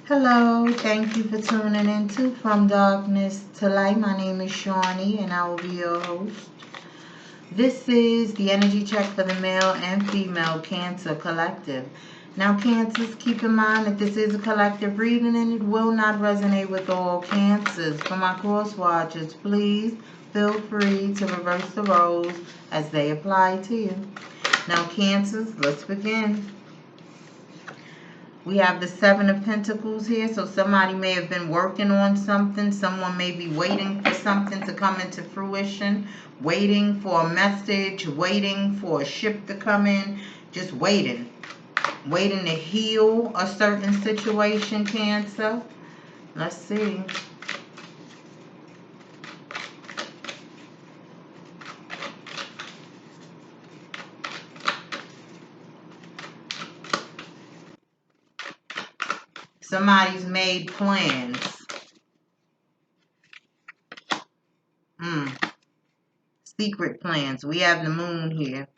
Hello, thank you for tuning in to From Darkness to Light. My name is Shawnee and I will be your host. This is the energy check for the male and female Cancer Collective. Now, Cancers, keep in mind that this is a collective reading and it will not resonate with all Cancers. For my cross watchers, please feel free to reverse the roles as they apply to you. Now, Cancers, let's begin. We have the Seven of Pentacles here, so somebody may have been working on something. Someone may be waiting for something to come into fruition, waiting for a message, waiting for a ship to come in, just waiting to heal a certain situation, Cancer. Let's see. Somebody's made plans. Secret plans. We have the moon here.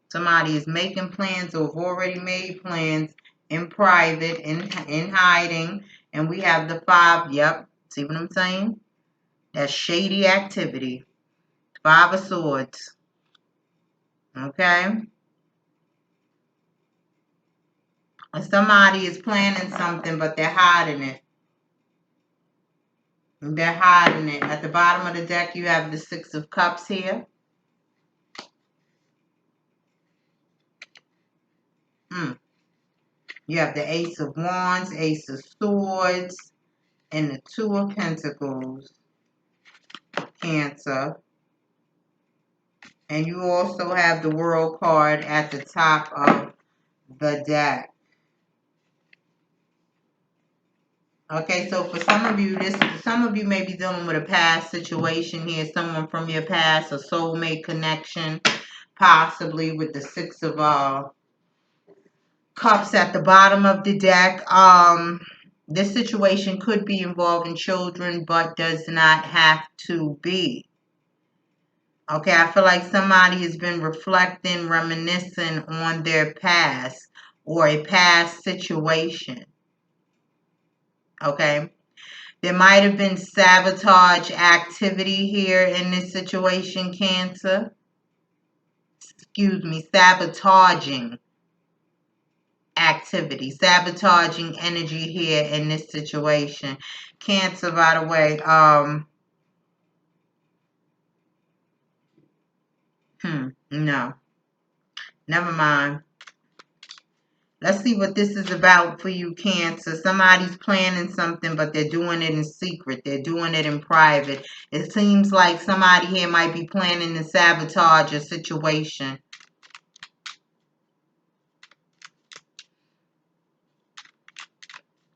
Somebody is making plans or have already made plans in private, in hiding. And we have the five. Yep. See what I'm saying? That's shady activity. Five of Swords. Okay? And somebody is planning something, but they're hiding it. They're hiding it. At the bottom of the deck, you have the Six of Cups here. You have the Ace of Wands, Ace of Swords, and the Two of Pentacles, Cancer. And you also have the World card at the top of the deck. Okay, so for some of you, some of you may be dealing with a past situation here, someone from your past, a soulmate connection, possibly with the Six of Cups at the bottom of the deck. This situation could be involving children, but does not have to be. Okay, I feel like somebody has been reflecting, reminiscing on their past or a past situation. Okay. There might have been sabotage activity here in this situation, Cancer. Excuse me, sabotaging activity, sabotaging energy here in this situation. Cancer, by the way, no. Never mind. Let's see what this is about for you, Cancer. Somebody's planning something, but they're doing it in secret. They're doing it in private. It seems like somebody here might be planning to sabotage a situation.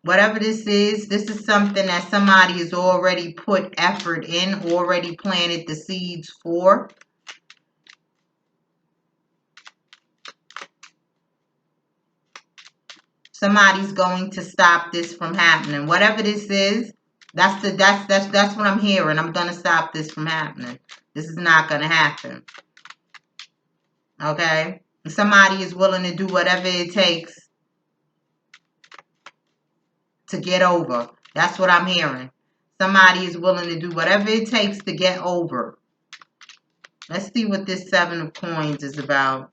Whatever this is something that somebody has already put effort in, already planted the seeds for. Somebody's going to stop this from happening. Whatever this is, that's what I'm hearing. I'm going to stop this from happening. This is not going to happen. Okay? Somebody is willing to do whatever it takes to get over. That's what I'm hearing. Somebody is willing to do whatever it takes to get over. Let's see what this Seven of Coins is about.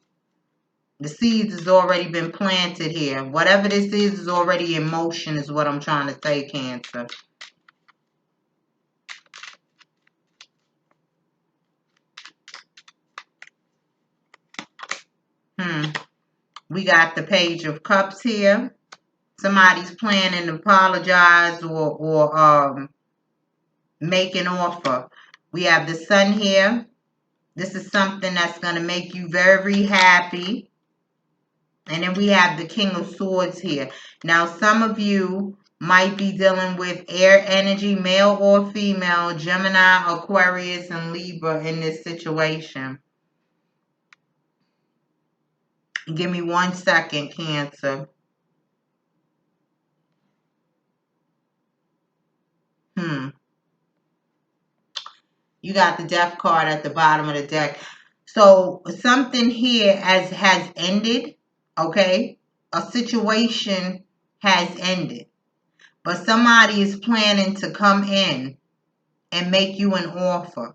The seeds has already been planted here. Whatever this is already in motion is what I'm trying to say, Cancer. We got the Page of Cups here. Somebody's planning to apologize or make an offer. We have the Sun here. This is something that's going to make you very happy. And then we have the King of Swords here. Now, some of you might be dealing with air energy, male or female, Gemini, Aquarius, and Libra in this situation. Give me 1 second, Cancer. You got the Death card at the bottom of the deck. So something here has ended, okay? A situation has ended. But somebody is planning to come in and make you an offer.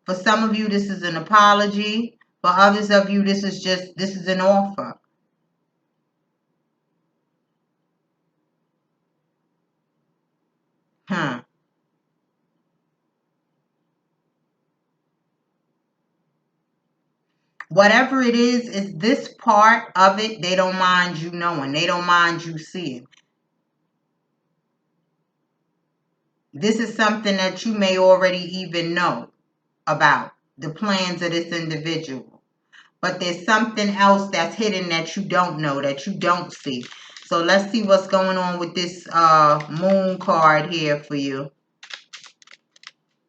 For some of you, this is an apology. For others of you, this is an offer. Whatever it is this part of it, they don't mind you knowing. They don't mind you seeing. This is something that you may already even know about, the plans of this individual. But there's something else that's hidden that you don't know, that you don't see. So let's see what's going on with this moon card here for you.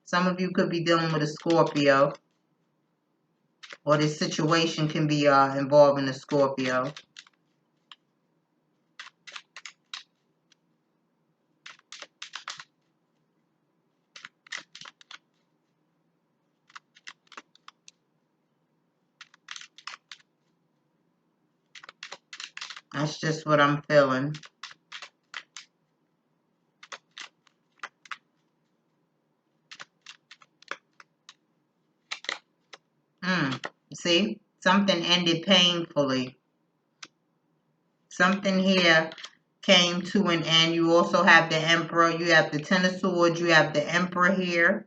Some of you could be dealing with a Scorpio. Or this situation can be involving a Scorpio. That's just what I'm feeling. See? Something ended painfully. Something here came to an end. You also have the Emperor. You have the Ten of Swords. You have the Emperor here.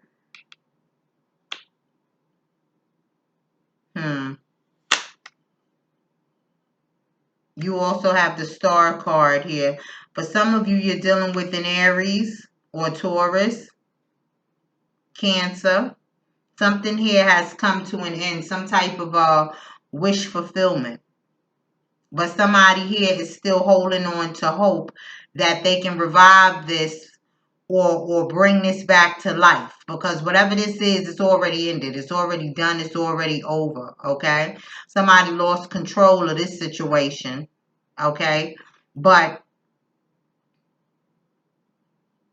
You also have the Star card here. For some of you, you're dealing with an Aries or Taurus, Cancer. Something here has come to an end. Some type of wish fulfillment. But somebody here is still holding on to hope that they can revive this or bring this back to life. Because whatever this is, it's already ended. It's already done. It's already over. Okay? Somebody lost control of this situation. Okay? But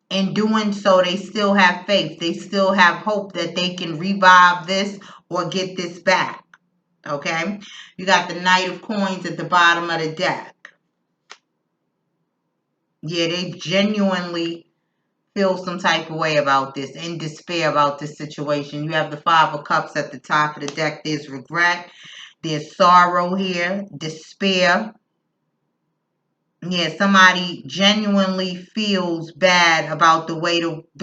in doing so, they still have faith. They still have hope that they can revive this or get this back. Okay? You got the Knight of Coins at the bottom of the deck. Yeah, they genuinely feel some type of way about this, in despair about this situation. You have the Five of Cups at the top of the deck. There's regret. There's sorrow here. Despair. Yeah, somebody genuinely feels bad about the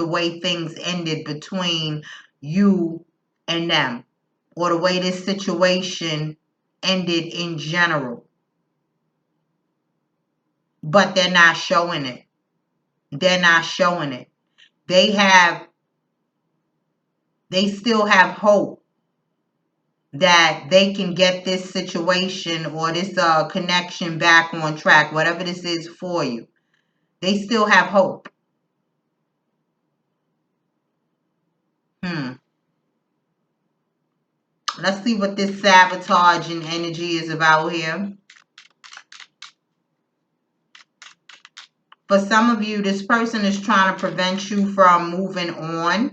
way things ended between you and them, or the way this situation ended in general. But they're not showing it. They're not showing it. They still have hope that they can get this situation or this connection back on track, whatever this is for you. They still have hope. Let's see what this sabotaging energy is about here. For some of you, this person is trying to prevent you from moving on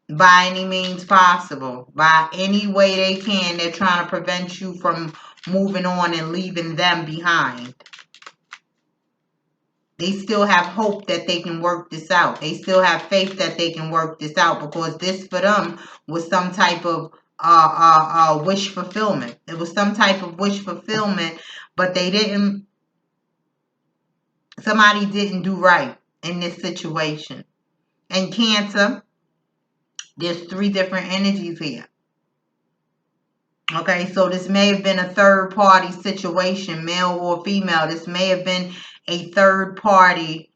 by any means possible. By any way they can, they're trying to prevent you from moving on and leaving them behind. They still have hope that they can work this out. They still have faith that they can work this out, because this for them was some type of wish fulfillment. It was some type of wish fulfillment, but somebody didn't do right in this situation. And Cancer, there's 3 different energies here. Okay, so this may have been a third party situation, male or female. This may have been a third party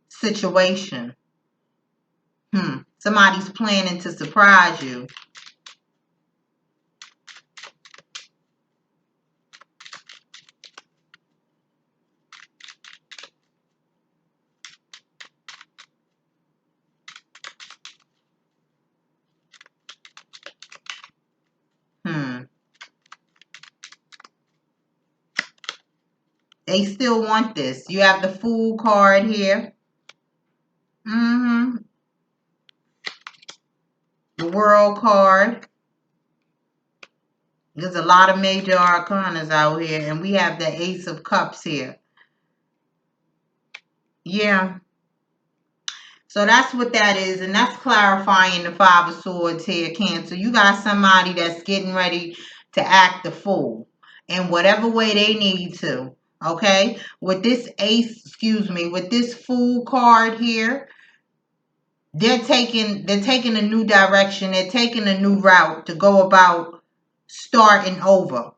situation. Somebody's planning to surprise you. They still want this. You have the Fool card here. The World card. There's a lot of major arcanas out here, and we have the Ace of Cups here. Yeah. So that's what that is, and that's clarifying the Five of Swords here, Cancer. You got somebody that's getting ready to act the fool in whatever way they need to. Okay? With this with this Fool card here, they're taking a new direction. They're taking a new route to go about starting over.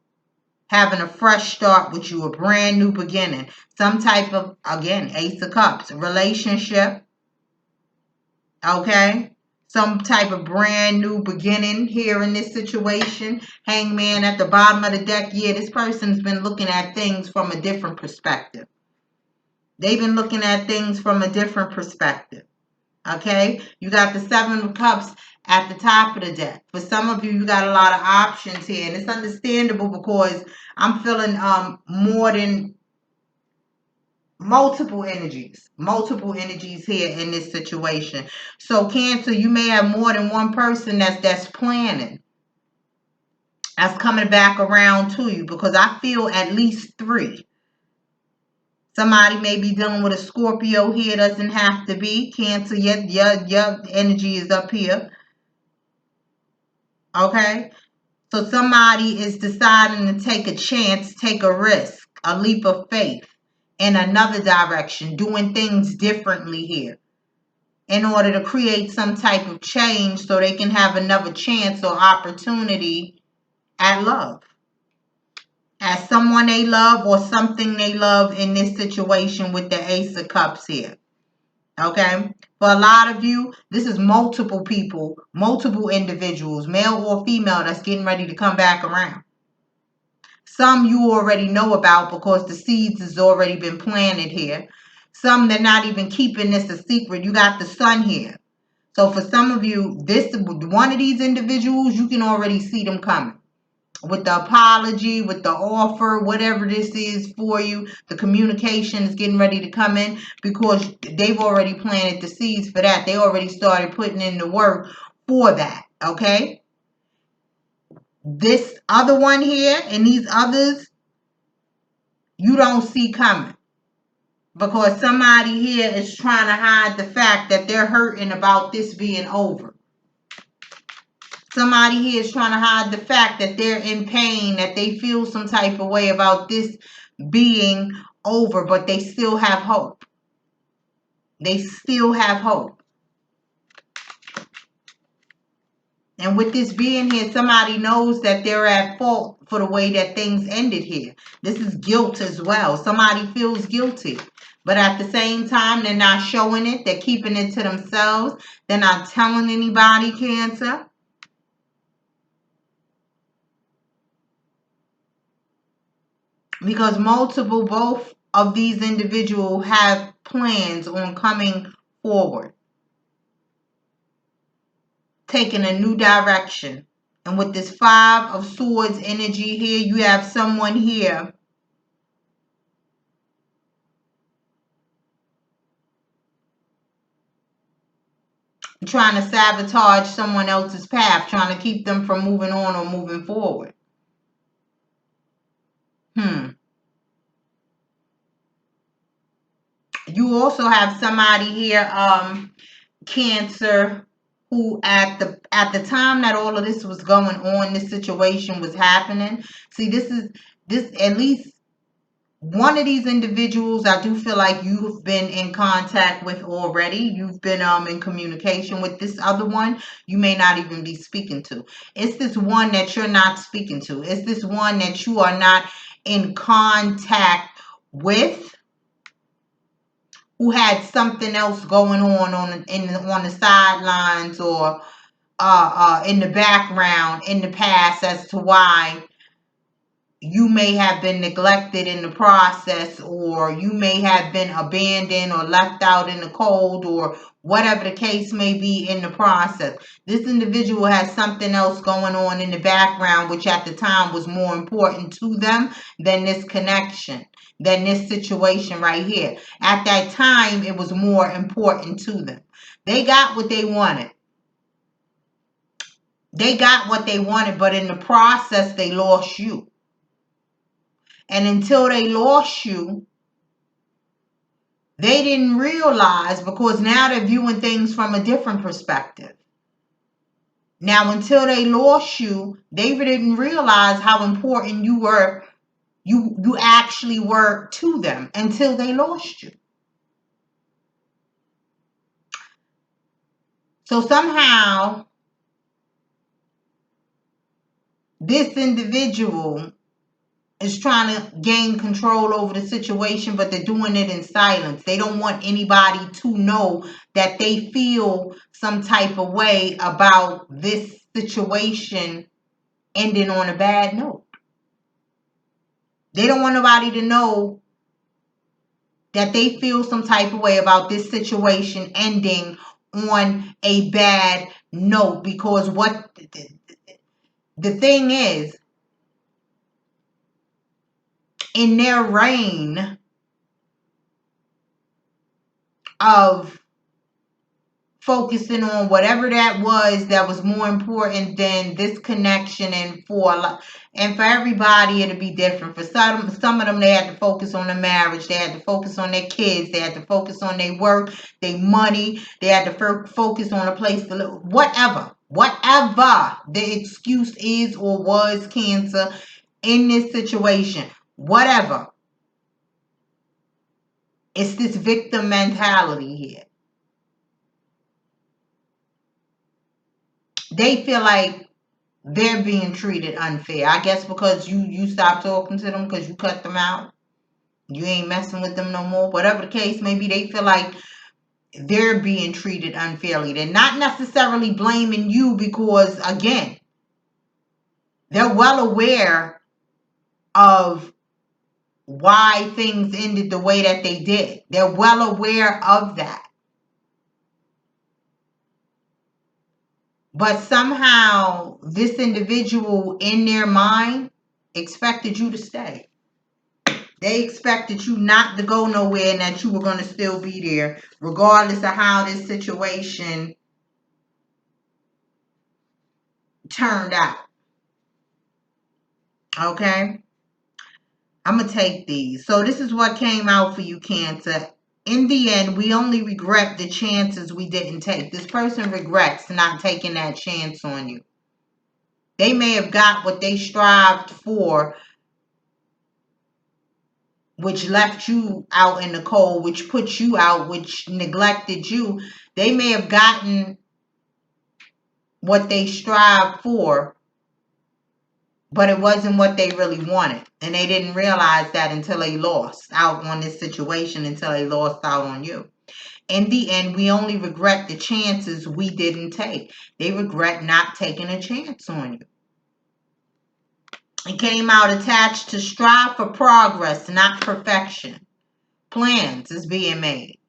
Having a fresh start with you, a brand new beginning. Some type of, again, Ace of Cups, relationship. Okay? Some type of brand new beginning here in this situation. Hangman at the bottom of the deck. Yeah, this person's been looking at things from a different perspective. They've been looking at things from a different perspective. Okay? You got the Seven of Cups at the top of the deck. For some of you, you got a lot of options here. And it's understandable because I'm feeling more than multiple energies here in this situation. So Cancer, you may have more than one person that's planning, that's coming back around to you, because I feel at least three. Somebody may be dealing with a Scorpio here. Doesn't have to be Cancer. Your energy is up here. Okay, so somebody is deciding to take a chance, take a risk, a leap of faith in another direction, doing things differently here in order to create some type of change so they can have another chance or opportunity at love, as someone they love or something they love in this situation with the Ace of Cups here. Okay? For a lot of you, this is multiple people, multiple individuals, male or female, that's getting ready to come back around. Some you already know about because the seeds has already been planted here. Some they're not even keeping this a secret. You got the Sun here. So for some of you, this one of these individuals, you can already see them coming. With the apology, with the offer, whatever this is for you, the communication is getting ready to come in because they've already planted the seeds for that. They already started putting in the work for that, okay? This other one here and these others, you don't see coming. Because somebody here is trying to hide the fact that they're hurting about this being over. Somebody here is trying to hide the fact that they're in pain, that they feel some type of way about this being over, but they still have hope. They still have hope. And with this being here, somebody knows that they're at fault for the way that things ended here. This is guilt as well. Somebody feels guilty. But at the same time, they're not showing it. They're keeping it to themselves. They're not telling anybody, Cancer. Because both of these individuals have plans on coming forward, taking a new direction. And with this Five of Swords energy here, you have someone here trying to sabotage someone else's path, trying to keep them from moving on or moving forward. You also have somebody here, Cancer, who at the time that all of this was going on, this situation was happening. See, this at least one of these individuals I do feel like you've been in contact with already. You've been in communication with. This other one you may not even be speaking to. It's this one that you're not speaking to. It's this one that you are not in contact with, who had something else going on the sidelines or in the background in the past as to why you may have been neglected in the process, or you may have been abandoned or left out in the cold, or whatever the case may be in the process. This individual has something else going on in the background, which at the time was more important to them than this connection, than this situation right here. At that time, it was more important to them. They got what they wanted. They got what they wanted, but in the process, they lost you. And until they lost you, they didn't realize, because now they're viewing things from a different perspective. Now, until they lost you, they didn't realize how important you were. You actually were to them until they lost you. So somehow, this individual is trying to gain control over the situation, but they're doing it in silence. They don't want anybody to know that they feel some type of way about this situation ending on a bad note. They don't want nobody to know that they feel some type of way about this situation ending on a bad note, because what the thing is, in their reign of focusing on whatever that was more important than this connection, and for everybody it'll be different. For some of them, they had to focus on the marriage, they had to focus on their kids, they had to focus on their work, their money, they had to focus on a place to live. Whatever the excuse is or was, Cancer, in this situation, whatever, it's this victim mentality here. They feel like they're being treated unfair. I guess because you stopped talking to them, because you cut them out. You ain't messing with them no more. Whatever the case may be, they feel like they're being treated unfairly. They're not necessarily blaming you, because, again, they're well aware of why things ended the way that they did. They're well aware of that. But somehow, this individual in their mind expected you to stay. They expected you not to go nowhere, and that you were going to still be there, regardless of how this situation turned out. Okay? I'm going to take these. So this is what came out for you, Cancer. In the end, we only regret the chances we didn't take. This person regrets not taking that chance on you. They may have got what they strived for, which left you out in the cold, which put you out, which neglected you. They may have gotten what they strived for, but it wasn't what they really wanted. And they didn't realize that until they lost out on this situation, until they lost out on you. In the end, we only regret the chances we didn't take. They regret not taking a chance on you. It came out attached to strive for progress, not perfection. Plans is being made.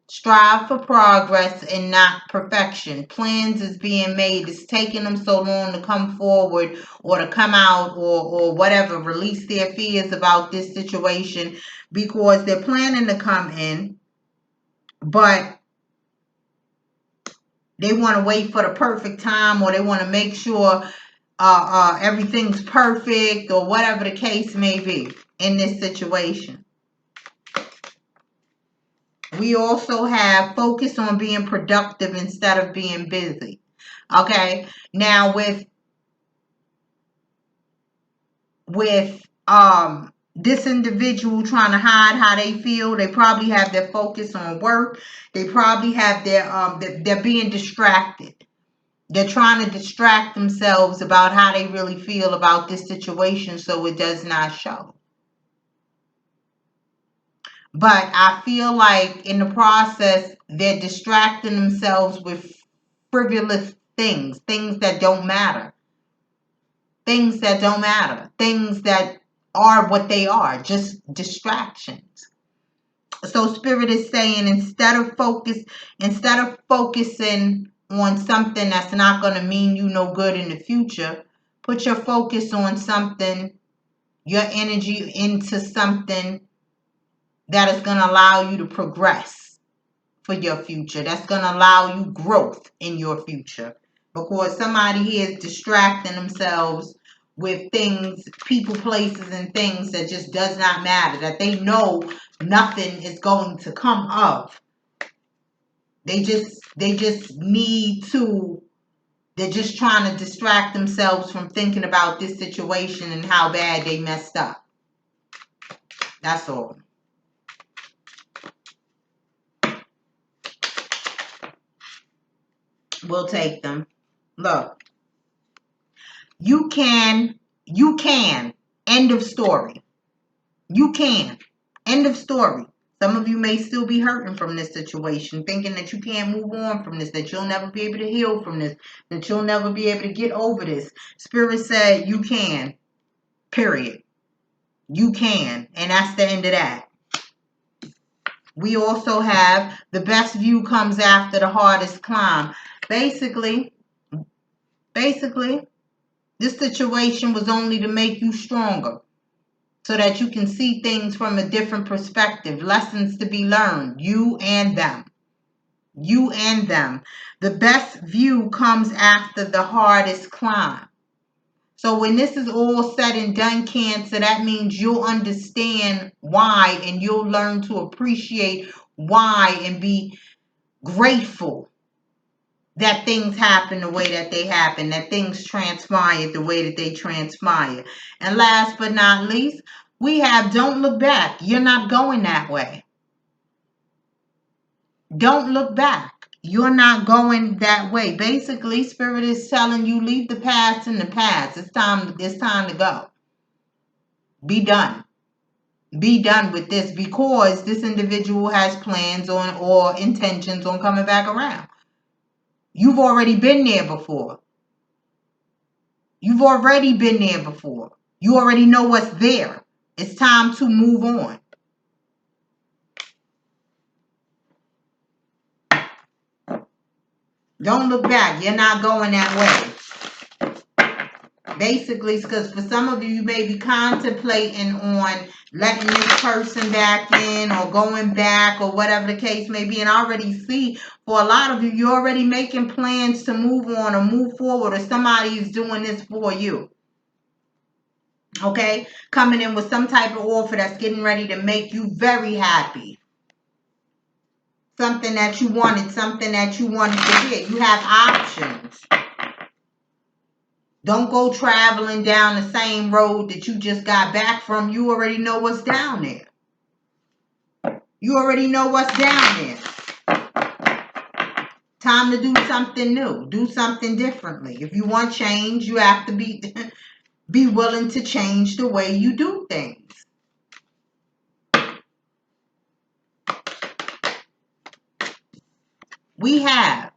Strive for progress and not perfection. Plans is being made. It's taking them so long to come forward or to come out or whatever, release their fears about this situation, because they're planning to come in, but they want to wait for the perfect time, or they want to make sure everything's perfect, or whatever the case may be in this situation. We also have focus on being productive instead of being busy. Okay. Now with this individual trying to hide how they feel, they probably have their focus on work. They probably have they're being distracted. They're trying to distract themselves about how they really feel about this situation, so it does not show. But I feel like in the process, they're distracting themselves with frivolous things that don't matter. Things that don't matter. Things that are what they are, just distractions. So Spirit is saying, instead of focusing on something that's not going to mean you no good in the future, put your focus on something, your energy into something that is going to allow you to progress for your future. That's going to allow you growth in your future. because somebody here is distracting themselves with things, people, places, and things that just does not matter, that they know nothing is going to come of. They just need to, they're just trying to distract themselves from thinking about this situation and how bad they messed up. That's all. We'll take them. Look. You can. End of story. You can. End of story. Some of you may still be hurting from this situation, thinking that you can't move on from this, that you'll never be able to heal from this, that you'll never be able to get over this. Spirit said you can. Period. You can. And that's the end of that. We also have the best view comes after the hardest climb. Basically, this situation was only to make you stronger so that you can see things from a different perspective. Lessons to be learned. You and them. You and them. The best view comes after the hardest climb. So when this is all said and done, Cancer, that means you'll understand why, and you'll learn to appreciate why and be grateful that things happen the way that they happen, that things transpire the way that they transpire. And last but not least, we have don't look back. You're not going that way. Don't look back. You're not going that way. Basically, Spirit is telling you leave the past in the past. It's time to go. Be done. Be done with this, because this individual has plans on or intentions on coming back around. You've already been there before. You've already been there before. You already know what's there. It's time to move on. Don't look back. You're not going that way. Basically, because for some of you, you may be contemplating on letting this person back in or going back or whatever the case may be. And I already see for a lot of you, you're already making plans to move on or move forward, or somebody is doing this for you. Okay? Coming in with some type of offer that's getting ready to make you very happy. Something that you wanted, something that you wanted to get. You have options. Don't go traveling down the same road that you just got back from. You already know what's down there. You already know what's down there. Time to do something new. Do something differently. If you want change, you have to be willing to change the way you do things. We have.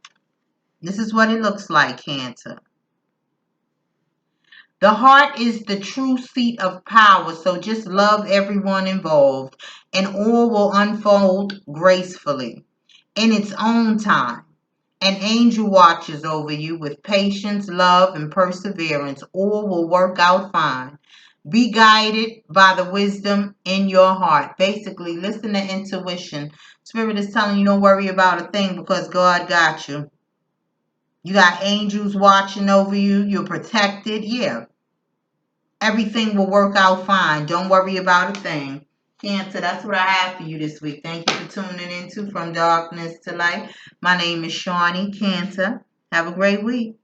This is what it looks like, Cancer. The heart is the true seat of power, so just love everyone involved, and all will unfold gracefully in its own time. An angel watches over you with patience, love, and perseverance. All will work out fine. Be guided by the wisdom in your heart. Basically, listen to intuition. Spirit is telling you don't worry about a thing because God got you. You got angels watching over you. You're protected. Yeah. Everything will work out fine. Don't worry about a thing. Cancer, that's what I have for you this week. Thank you for tuning into From Darkness to Light. My name is Chaunie. Cancer. Have a great week.